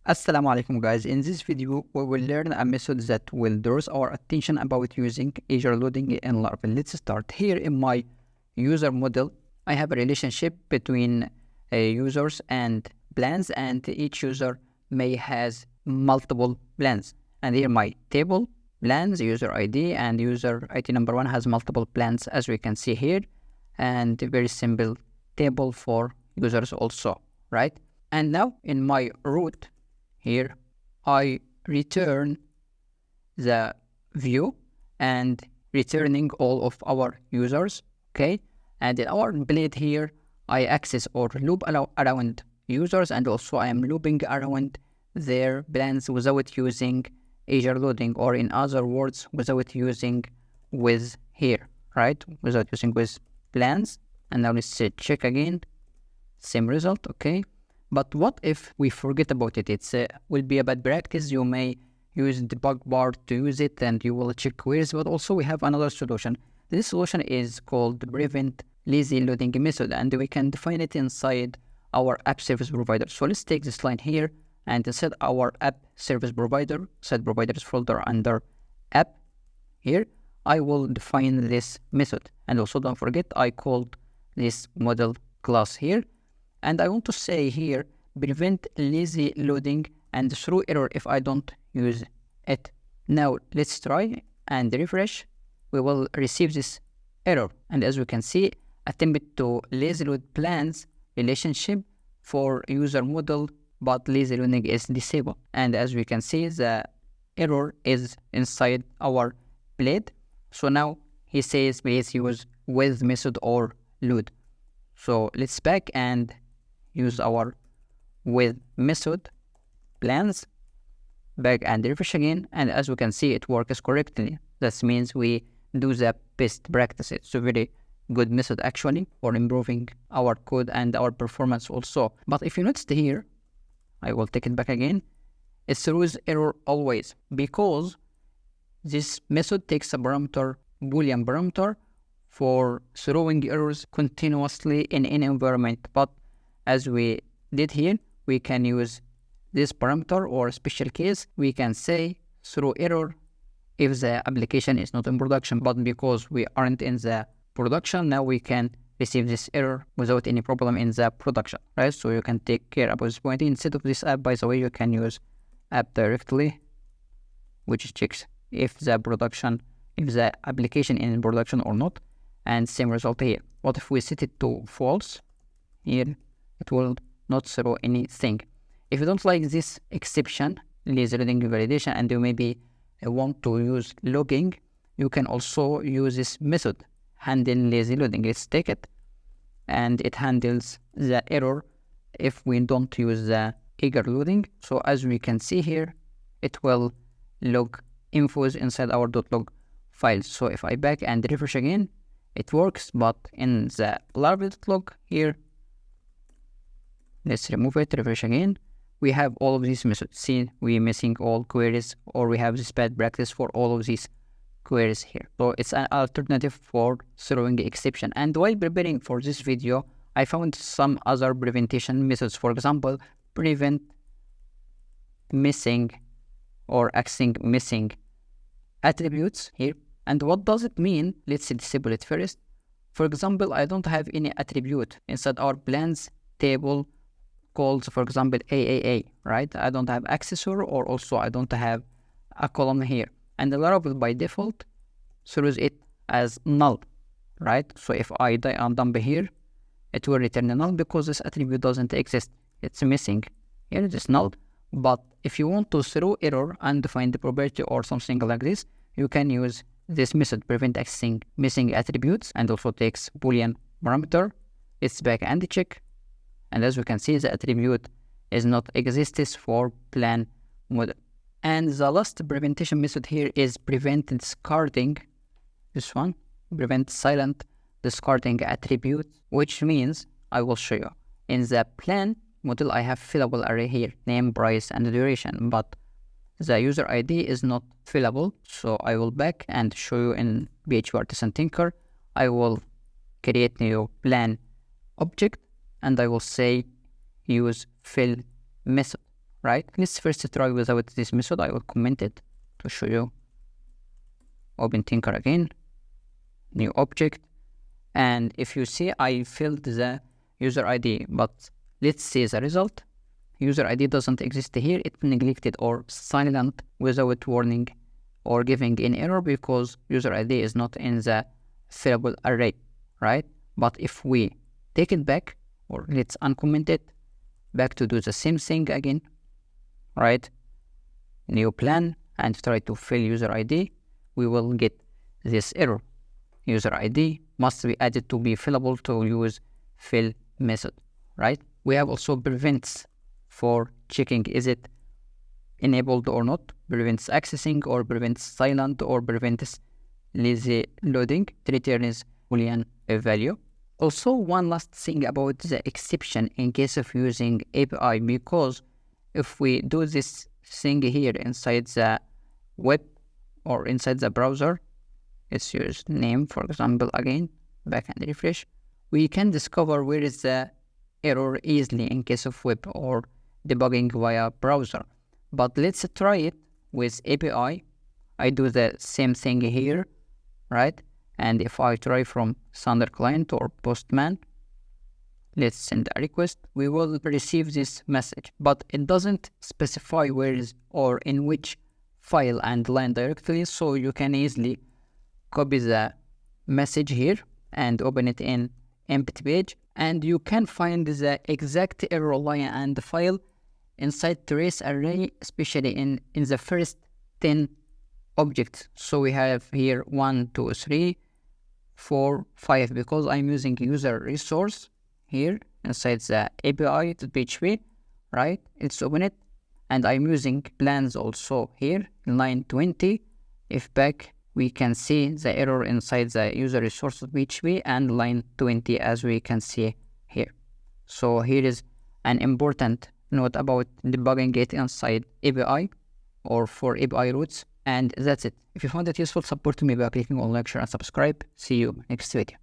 Assalamu alaikum guys. In this video, we will learn a method that will draw our attention about using Azure loading in Laravel. Let's start. Here in my user model, I have a relationship between users and plans, and each user may has multiple plans. And here my table, plans, user ID, and user ID number 1 has multiple plans, as we can see here, and a very simple table for users also, right? And now in my root, here, I return the view and returning all of our users, okay? And in our blade here, I access or loop around users, and also I am looping around their plans without using Azure loading, or in other words, without using with here, right? Without using with plans. And now let's check again, same result, okay? But what if we forget about it? It will be a bad practice. You may use debug bar to use it and you will check queries, but also we have another solution. This solution is called prevent lazy loading method, and we can define it inside our app service provider. So let's take this line here and inside our app service provider, set providers folder under app here, I will define this method. And also don't forget, I called this model class here. And I want to say here, prevent lazy loading and throw error if I don't use it. Now let's try and refresh. We will receive this error. And as we can see, attempt to lazy load plans relationship for user model, but lazy loading is disabled. And as we can see, the error is inside our blade. So now he says please use with method or load. So let's back and use our with method plans, back and refresh again, and as we can see, it works correctly. That means we do the best practice. It's a very good method actually for improving our code and our performance also. But if you noticed here, I will take it back again, it throws error always, because this method takes a parameter, Boolean parameter, for throwing errors continuously in any environment. But as we did here, we can use this parameter or special case. We can say throw error if the application is not in production, but because we aren't in the production, now we can receive this error without any problem in the production, right? So you can take care about this point. Instead of this app, by the way, you can use app directly, which checks if the application is in production or not, and same result here. What if we set it to false? Here it will not throw anything. If you don't like this exception, lazy loading validation, and you maybe want to use logging, you can also use this method, handle lazy loading. Let's take it, and it handles the error if we don't use the eager loading. So as we can see here, it will log infos inside our .log files. So if I back and refresh again, it works, but in the Laravel.log here, let's remove it, refresh again. We have all of these methods. See, we're missing all queries, or we have this bad practice for all of these queries here. So it's an alternative for throwing exception. And while preparing for this video, I found some other prevention methods. For example, prevent missing or accessing missing attributes here. And what does it mean? Let's disable it first. For example, I don't have any attribute inside our plans table called, for example, AAA, right? I don't have accessor, or also I don't have a column here. And the Laravel by default throws it as null, right? So if I dump here, it will return a null because this attribute doesn't exist. It's missing. Here it is null. But if you want to throw error and find the property or something like this, you can use this method, prevent accessing missing attributes, and also takes Boolean parameter. It's back and check. And as we can see, the attribute is not exists for plan model. And the last prevention method here is prevent discarding, this one, prevent silent discarding attribute, which means, I will show you, in the plan model, I have fillable array here, name, price, and duration, but the user ID is not fillable. So I will back and show you in PHP Artisan Tinker. I will create new plan object, and I will say use fill method. right? Let's first try without this method. I will comment it to show you. Open Tinker again, new object. And if you see, I filled the user ID, but let's see the result. User ID doesn't exist here. It's neglected or silent without warning or giving an error because user ID is not in the fillable array, right? But if we take it back, or let's uncomment it, back to do the same thing again, right? New plan and try to fill user ID, we will get this error. User ID must be added to be fillable to use fill method, right? We have also prevents for checking is it enabled or not, prevents accessing or prevents silent or prevents lazy loading. It returns Boolean value. Also, one last thing about the exception in case of using API, because if we do this thing here inside the web or inside the browser, let's use name, for example, again, back and refresh, we can discover where is the error easily in case of web or debugging via browser. But let's try it with API. I do the same thing here, right? And if I try from Thunder client or Postman, let's send a request, we will receive this message, but it doesn't specify where is or in which file and line directly, so you can easily copy the message here and open it in empty page, and you can find the exact error line and the file inside trace array, especially in the first 10 objects. So we have here 1, 2, 3, 4, 5, because I'm using user resource here inside the API.php, right? Let's open it, and I'm using plans also here in line 20. If back, we can see the error inside the user resource.php and line 20 as we can see here. So here is an important note about debugging it inside API or for API routes. And that's it. If you found it useful, support me by clicking on like, share, and subscribe. See you next video.